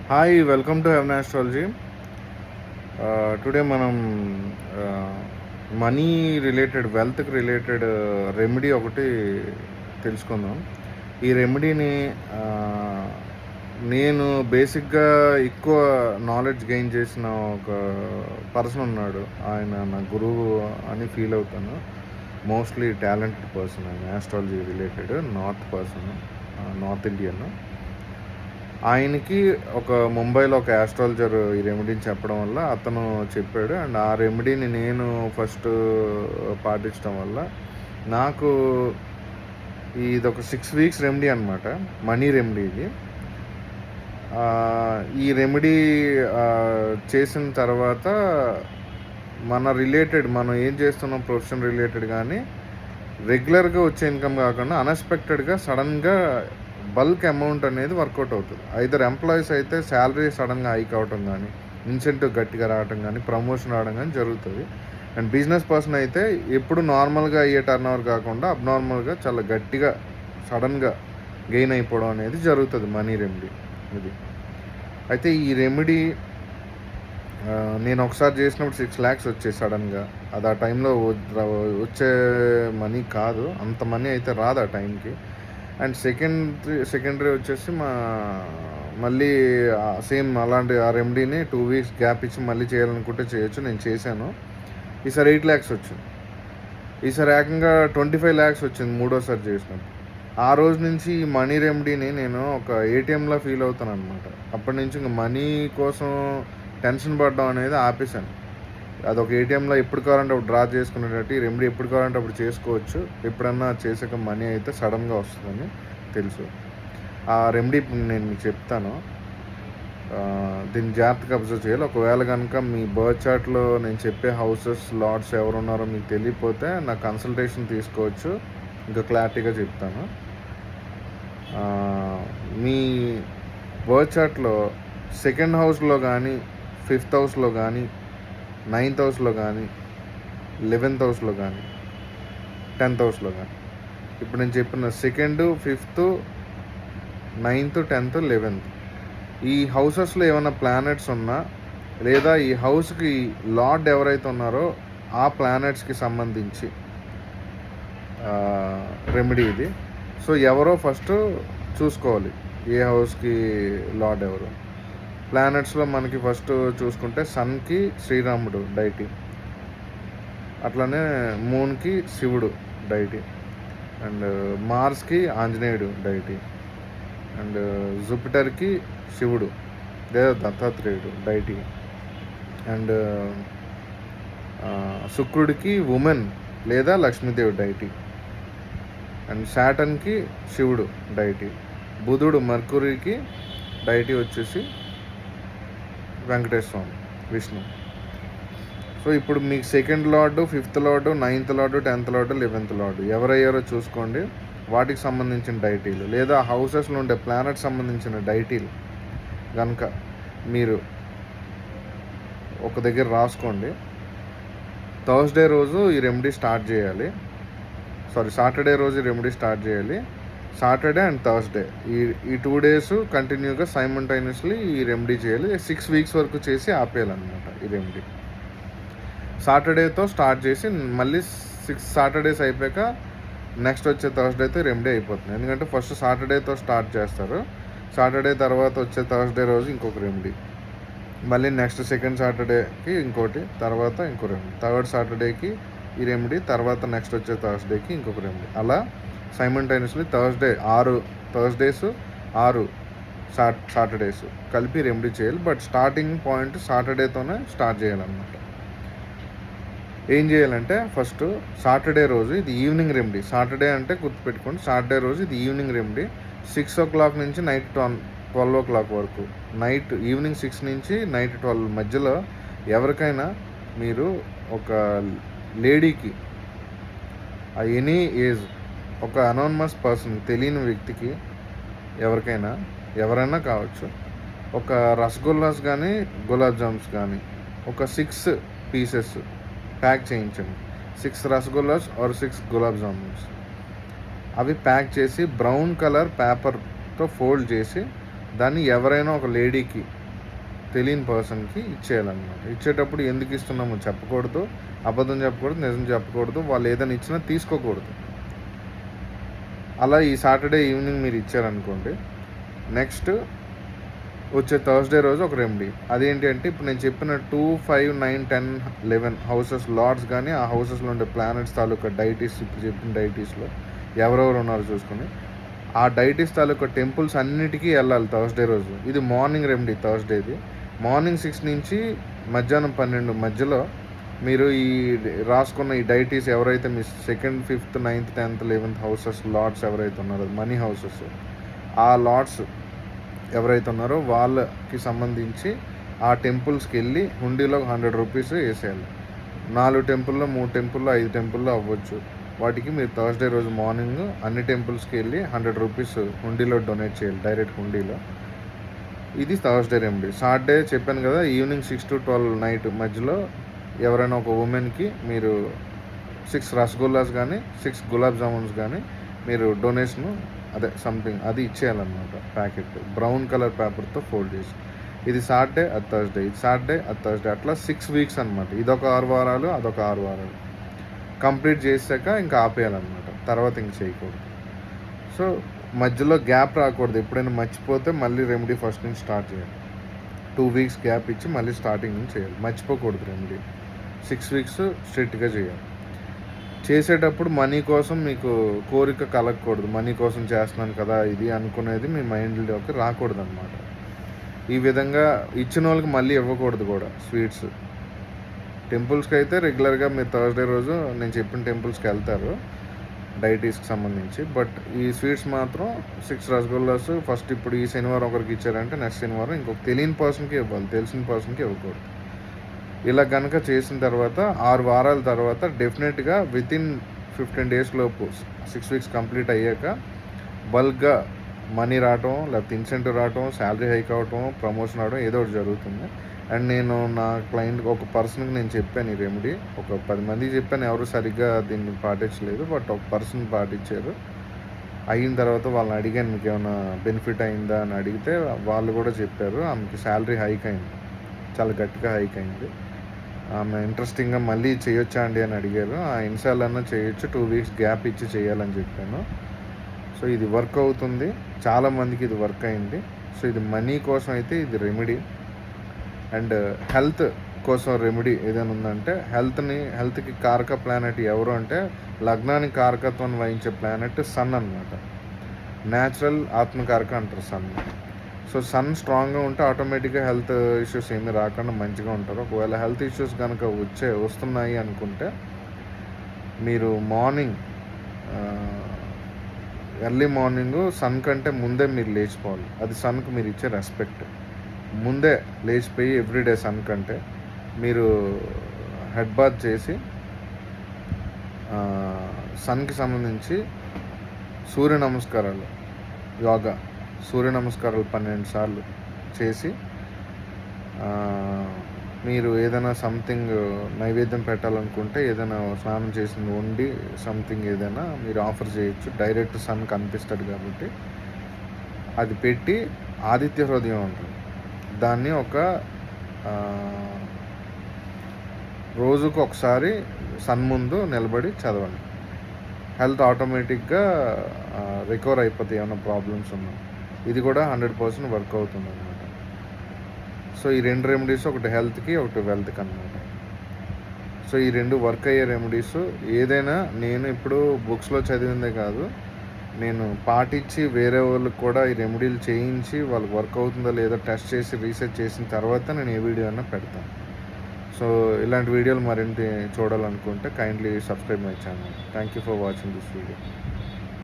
Hi, welcome to heaven astrology. Today మనం money related, వెల్త్కి related remedy ఒకటి తెలుసుకుందాం. ఈ రెమెడీని నేను బేసిక్గా ఎక్కువ నాలెడ్జ్ గెయిన్ చేసిన ఒక పర్సన్ ఉన్నాడు. ఆయన నా గురువు అని ఫీల్ అవుతాను. మోస్ట్లీ టాలెంటెడ్ పర్సన్ ఆయన, ఆస్ట్రాలజీ రిలేటెడ్, నార్త్ ఇండియన్. ఆయనకి ఒక ముంబైలో ఒక ఆస్ట్రాలజర్ ఈ రెమెడీని చెప్పడం వల్ల అతను చెప్పాడు. అండ్ ఆ రెమెడీని నేను ఫస్ట్ పాటించడం వల్ల నాకు ఇది ఒక 6 వీక్స్ రెమెడీ అనమాట. మనీ రెమెడీ ఇది. ఈ రెమెడీ చేసిన తర్వాత మనం ఏం చేస్తున్నాం ప్రొఫెషన్ రిలేటెడ్ కానీ రెగ్యులర్గా వచ్చే ఇన్కమ్ కాకుండా అన్ఎక్స్పెక్టెడ్గా సడన్గా బల్క్ అమౌంట్ అనేది వర్కౌట్ అవుతుంది. ఐదర్ ఎంప్లాయీస్ అయితే శాలరీ సడన్గా హైక్ అవటం కానీ, ఇన్సెంటివ్ గట్టిగా రావటం కానీ, ప్రమోషన్ రావడం కానీ జరుగుతుంది. అండ్ బిజినెస్ పర్సన్ అయితే ఎప్పుడు నార్మల్గా అయ్యే టర్న్ ఓవర్ కాకుండా అబ్నార్మల్గా చాలా గట్టిగా సడన్గా గెయిన్ అయిపోవడం అనేది జరుగుతుంది మనీ రెమెడీ ఇది. అయితే ఈ రెమెడీ నేను ఒకసారి చేసినప్పుడు 6 lakhs వచ్చాయి సడన్గా. అది ఆ టైంలో వచ్చే మనీ కాదు, అంత మనీ అయితే రాదు ఆ టైంకి. అండ్ సెకండరీ వచ్చేసి మళ్ళీ సేమ్ అలాంటి ఆ రెమెడీని 2 weeks గ్యాప్ ఇచ్చి మళ్ళీ చేయాలనుకుంటే చేయొచ్చు. నేను చేశాను. ఈసారి 8 lakhs వచ్చింది. ఈసారి ఏకంగా 25 lakhs వచ్చింది మూడోసారి చేసినప్పుడు. ఆ రోజు నుంచి ఈ మనీ రెమెడీని నేను ఒక ఏటీఎంలా ఫీల్ అవుతాను అనమాట. అప్పటి నుంచి ఇంక మనీ కోసం టెన్షన్ పడడం అనేది ఆపేశాను. అదొక ఏటీఎంలో ఎప్పుడు కావాలంటే అప్పుడు డ్రా చేసుకునేటట్టు ఈ రెమెడీ ఎప్పుడు కావాలంటే అప్పుడు చేసుకోవచ్చు. ఎప్పుడన్నా చేసాక మనీ అయితే సడన్గా వస్తుందని తెలుసు. ఆ రెమెడీ నేను మీకు చెప్తాను. దీన్ని జాగ్రత్తగా అబ్జర్వ్ చేయాలి. ఒకవేళ కనుక మీ బర్త్ చార్ట్లో నేను చెప్పే హౌసెస్, లాట్స్ ఎవరున్నారో మీకు తెలియకపోతే నా కన్సల్టేషన్ తీసుకోవచ్చు. ఇంకా క్లారిటీగా చెప్తాను. మీ బర్త్ చార్ట్లో 2nd హౌస్లో కానీ, 5th హౌస్లో కానీ, 9th హౌస్లో కానీ, 11th హౌస్లో కానీ, 10th హౌస్లో కానీ, ఇప్పుడు నేను చెప్పిన 2nd, 5th, 9th, 10th, 11th ఈ హౌసెస్లో ఏమైనా ప్లానెట్స్ ఉన్నా, లేదా ఈ హౌస్కి లార్డ్ ఎవరైతే ఉన్నారో ఆ ప్లానెట్స్కి సంబంధించి రెమెడీ ఇది. సో ఎవరో ఫస్ట్ చూసుకోవాలి ఏ హౌస్కి లార్డ్ ఎవరు. ప్లానెట్స్లో మనకి ఫస్ట్ చూసుకుంటే సన్కి శ్రీరాముడు డైటీ, అట్లానే మూన్కి శివుడు డైటీ, అండ్ మార్స్కి ఆంజనేయుడు డైటీ, అండ్ జూపిటర్కి శివుడు లేదా దత్తాత్రేయుడు డైటీ, అండ్ శుక్రుడికి ఉమెన్ లేదా లక్ష్మీదేవి డైటీ, అండ్ శాటర్న్కి శివుడు డైటీ, బుధుడు మర్కురీకి డైటీ వచ్చేసి వెంకటేశ్వర స్వామి విష్ణు. సో ఇప్పుడు మీకు 2nd lord, 5th lord, 9th lord, 10th lord, 11th lord ఎవరయ్యారో చూసుకోండి. వాటికి సంబంధించిన డైటీలు లేదా హౌసెస్లో ఉండే ప్లానెట్ సంబంధించిన డైటీలు కనుక మీరు ఒక దగ్గర రాసుకోండి. థర్స్డే రోజు ఈ రెమెడీ స్టార్ట్ చేయాలి. సాటర్డే రోజు రెమెడీ స్టార్ట్ చేయాలి. సాటర్డే అండ్ థర్స్డే ఈ 2 days కంటిన్యూగా సైమల్టైనియస్లీ ఈ రెమెడీ చేయాలి. 6 weeks వరకు చేసి ఆపేయాలన్నమాట ఈ రెమెడీ. సాటర్డేతో స్టార్ట్ చేసి మళ్ళీ 6 Saturdays అయిపోయాక నెక్స్ట్ వచ్చే థర్స్డేతో రెమెడీ అయిపోతుంది. ఎందుకంటే ఫస్ట్ సాటర్డేతో స్టార్ట్ చేస్తారు. సాటర్డే తర్వాత వచ్చే థర్స్డే రోజు ఇంకొక రెమెడీ, మళ్ళీ నెక్స్ట్ 2nd Saturdayకి ఇంకోటి, తర్వాత ఇంకో రెమెడీ, 3rd Saturdayకి ఈ రెమెడీ, తర్వాత నెక్స్ట్ వచ్చే థర్స్డేకి ఇంకొక రెమెడీ. అలా సైమల్టైనియస్లీ 6 Thursdays 6 Saturdays కలిపి రెమెడీ చేయాలి. బట్ స్టార్టింగ్ పాయింట్ సాటర్డేతోనే స్టార్ట్ చేయాలన్నమాట. ఏం చేయాలంటే ఫస్ట్ సాటర్డే రోజు ఇది ఈవినింగ్ రెమెడీ. సాటర్డే అంటే గుర్తుపెట్టుకోండి, సాటర్డే రోజు ఇది ఈవినింగ్ రెమెడీ. 6 o'clock నుంచి నైట్ 12 o'clock వరకు, ఈవినింగ్ 6 నుంచి నైట్ 12 మధ్యలో ఎవరికైనా మీరు ఒక లేడీకి, ఎనీ ఏజ్, ఒక అనోనిమస్ పర్సన్, తెలియని వ్యక్తికి, ఎవరైనా కావచ్చు, ఒక రసగుల్లాస్ కానీ గులాబ్ జామ్స్ కానీ ఒక 6 pieces ప్యాక్ చేయించండి. 6 రసగుల్లాస్ ఆర్ 6 గులాబ్ జామున్స్ అవి ప్యాక్ చేసి బ్రౌన్ కలర్ పేపర్తో ఫోల్డ్ చేసి దాన్ని ఎవరైనా ఒక లేడీకి తెలియని పర్సన్కి ఇచ్చేయాలన్నమాట. ఇచ్చేటప్పుడు ఎందుకు ఇస్తున్నామో చెప్పకూడదు, అబద్ధం చెప్పకూడదు, నిజం చెప్పకూడదు, వాళ్ళు ఏదైనా ఇచ్చినా తీసుకోకూడదు. అలా ఈ సాటర్డే ఈవినింగ్ మీరు ఇచ్చారనుకోండి, నెక్స్ట్ వచ్చే థర్స్డే రోజు ఒక రెమెడీ. అదేంటి అంటే ఇప్పుడు నేను చెప్పిన 2, 5, 9, 10, 11 హౌసెస్ లార్డ్స్ కానీ ఆ హౌసెస్లో ఉండే ప్లానెట్స్ తాలూకా డైటీస్, ఇప్పుడు చెప్పిన డైటీస్లో ఎవరెవరు ఉన్నారో చూసుకొని ఆ డైటీస్ తాలూకా టెంపుల్స్ అన్నిటికీ వెళ్ళాలి థర్స్డే రోజు. ఇది మార్నింగ్ రెమెడీ థర్స్డేది. మార్నింగ్ 6 నుంచి మధ్యాహ్నం 12 మధ్యలో మీరు ఈ రాసుకున్న ఈ డైటీస్ ఎవరైతే మీ 2nd, 5th, 9th, 10th, 11th houses Lord's ఎవరైతే ఉన్నారో మనీ హౌసెస్, ఆ లార్డ్స్ ఎవరైతే ఉన్నారో వాళ్ళకి సంబంధించి ఆ టెంపుల్స్కి వెళ్ళి హుండీలో 100 రూపీస్ వేసేయాలి. 4 టెంపుల్లో, 3 టెంపుల్లో, 5 టెంపుల్లో అవ్వచ్చు. వాటికి మీరు థర్స్డే రోజు మార్నింగ్ అన్ని టెంపుల్స్కి వెళ్ళి 100 రూపీస్ హుండీలో డొనేట్ చేయాలి, డైరెక్ట్ హుండీలో. ఇది థర్స్డే రెమెడీ. సాటర్డే చెప్పాను కదా, ఈవినింగ్ 6 to 12 నైట్ మధ్యలో ఎవరైనా ఒక ఉమెన్కి మీరు 6 రసగుల్లాస్ కానీ 6 గులాబ్ జామున్స్ కానీ మీరు డొనేషన్ అదే సంథింగ్ అది ఇచ్చేయాలన్నమాట. ప్యాకెట్ బ్రౌన్ కలర్ పేపర్తో ఫోల్డ్ చేసి. ఇది సాటర్డే, అది థర్స్డే, ఇది సాటర్డే, అది థర్స్డే, అట్లా 6 వీక్స్ అనమాట. ఇదొక 6 వారాలు, అదొక 6 వారాలు కంప్లీట్ చేశాక ఇంకా ఆపేయాలన్నమాట. తర్వాత ఇంక చేయకూడదు. సో మధ్యలో గ్యాప్ రాకూడదు. ఎప్పుడైనా మర్చిపోతే మళ్ళీ రెమెడీ ఫస్ట్ నుంచి స్టార్ట్ చేయాలి. 2 వీక్స్ గ్యాప్ ఇచ్చి మళ్ళీ స్టార్టింగ్ నుంచి చేయాలి. మర్చిపోకూడదు రెమెడీ. 6 వీక్స్ స్ట్రిక్ట్గా చేయాలి. చేసేటప్పుడు మనీ కోసం మీకు కోరిక కలగకూడదు. మనీ కోసం చేస్తున్నాను కదా ఇది అనుకునేది మీ మైండ్లోకి రాకూడదు అనమాట. ఈ విధంగా ఇచ్చిన వాళ్ళకి మళ్ళీ ఇవ్వకూడదు కూడా స్వీట్స్. టెంపుల్స్కి అయితే రెగ్యులర్గా మీరు థర్స్డే రోజు నేను చెప్పిన టెంపుల్స్కి వెళ్తారు డైటీస్కి సంబంధించి. బట్ ఈ స్వీట్స్ మాత్రం 6 రసగుల్లాస్ ఫస్ట్ ఇప్పుడు ఈ శనివారం ఒకరికి ఇచ్చారంటే నెక్స్ట్ శనివారం ఇంకొక తెలియని పర్సన్కి ఇవ్వాలి, తెలిసిన పర్సన్కి ఇవ్వకూడదు. ఇలా కనుక చేసిన తర్వాత 6 వారాల తర్వాత డెఫినెట్గా వితిన్ 15 days లోపు 6 వీక్స్ కంప్లీట్ అయ్యాక బల్క్గా మనీ రావటం, లేకపోతే ఇన్సెంటివ్ రావటం, శాలరీ హైక్ అవటం, ప్రమోషన్ అవడం ఏదో ఒకటి జరుగుతుంది. అండ్ నేను నా క్లయింట్కి ఒక పర్సన్కి నేను చెప్పాను ఈ రెమెడీ. ఒక 10 మందికి చెప్పాను, ఎవరు సరిగ్గా దీన్ని పాటించలేదు. బట్ ఒక పర్సన్ పాటించారు. అయిన తర్వాత వాళ్ళని అడిగాను మీకు ఏమైనా బెనిఫిట్ అయిందా అని అడిగితే వాళ్ళు కూడా చెప్పారు ఆమెకి శాలరీ హైక్ అయింది, చాలా గట్టిగా హైక్ అయింది. ఆమె ఇంట్రెస్టింగ్గా మళ్ళీ చేయొచ్చా అండి అని అడిగారు. ఆ ఇన్సాలన్నా చేయొచ్చు, 2 వీక్స్ గ్యాప్ ఇచ్చి చేయాలని చెప్పాను. సో ఇది వర్క్ అవుతుంది, చాలామందికి ఇది వర్క్ అయింది. సో ఇది మనీ కోసం అయితే ఇది రెమెడీ. అండ్ హెల్త్ కోసం రెమెడీ ఏదైనా ఉందంటే హెల్త్కి కారక ప్లానెట్ ఎవరు అంటే లగ్నానికి కారకత్వం వహించే ప్లానెట్ సన్ అనమాట. న్యాచురల్ ఆత్మకారక అంటారు సన్. సో సన్ స్ట్రాంగ్గా ఉంటే ఆటోమేటిక్గా హెల్త్ ఇష్యూస్ ఏమీ రాకుండా మంచిగా ఉంటారు. ఒకవేళ హెల్త్ ఇష్యూస్ కనుక వస్తున్నాయి అనుకుంటే మీరు మార్నింగ్ ఎర్లీ మార్నింగ్ సన్ కంటే ముందే మీరు లేచిపోవాలి. అది సన్కి మీరు ఇచ్చే రెస్పెక్ట్. ముందే లేచిపోయి ఎవ్రీడే సన్ కంటే మీరు హెడ్ బాత్ చేసి సన్కి సంబంధించి సూర్య నమస్కారాలు, యోగా, సూర్య నమస్కారాలు 12 సార్లు చేసి మీరు ఏదైనా సంథింగ్ నైవేద్యం పెట్టాలనుకుంటే ఏదైనా స్నానం చేసింది వండి సంథింగ్ ఏదైనా మీరు ఆఫర్ చేయొచ్చు. డైరెక్ట్ సన్ కనిపిస్తాడు కాబట్టి అది పెట్టి ఆదిత్య హృదయం ఉంటుంది, దాన్ని ఒక రోజుకు ఒకసారి సన్ ముందు నిలబడి చదవండి. హెల్త్ ఆటోమేటిక్గా రికవర్ అయిపోతాయి ఏమైనా ప్రాబ్లమ్స్ ఉన్నా. ఇది కూడా 100% వర్క్ అవుతుంది అనమాట. సో ఈ 2 రెమెడీస్, ఒకటి హెల్త్కి, ఒకటి వెల్త్కి అనమాట. సో ఈ 2 వర్క్ అయ్యే రెమెడీస్. ఏదైనా నేను ఇప్పుడు బుక్స్లో చదివిందే కాదు, నేను పాటించి వేరే వాళ్ళకి కూడా ఈ రెమెడీలు చేయించి వాళ్ళకి వర్క్ అవుతుందో లేదో టెస్ట్ చేసి రీసెర్చ్ చేసిన తర్వాత నేను ఏ వీడియో అయినా పెడతాను. సో ఇలాంటి వీడియోలు మరింత చూడాలనుకుంటే kindly subscribe my channel. Thank you for watching this video.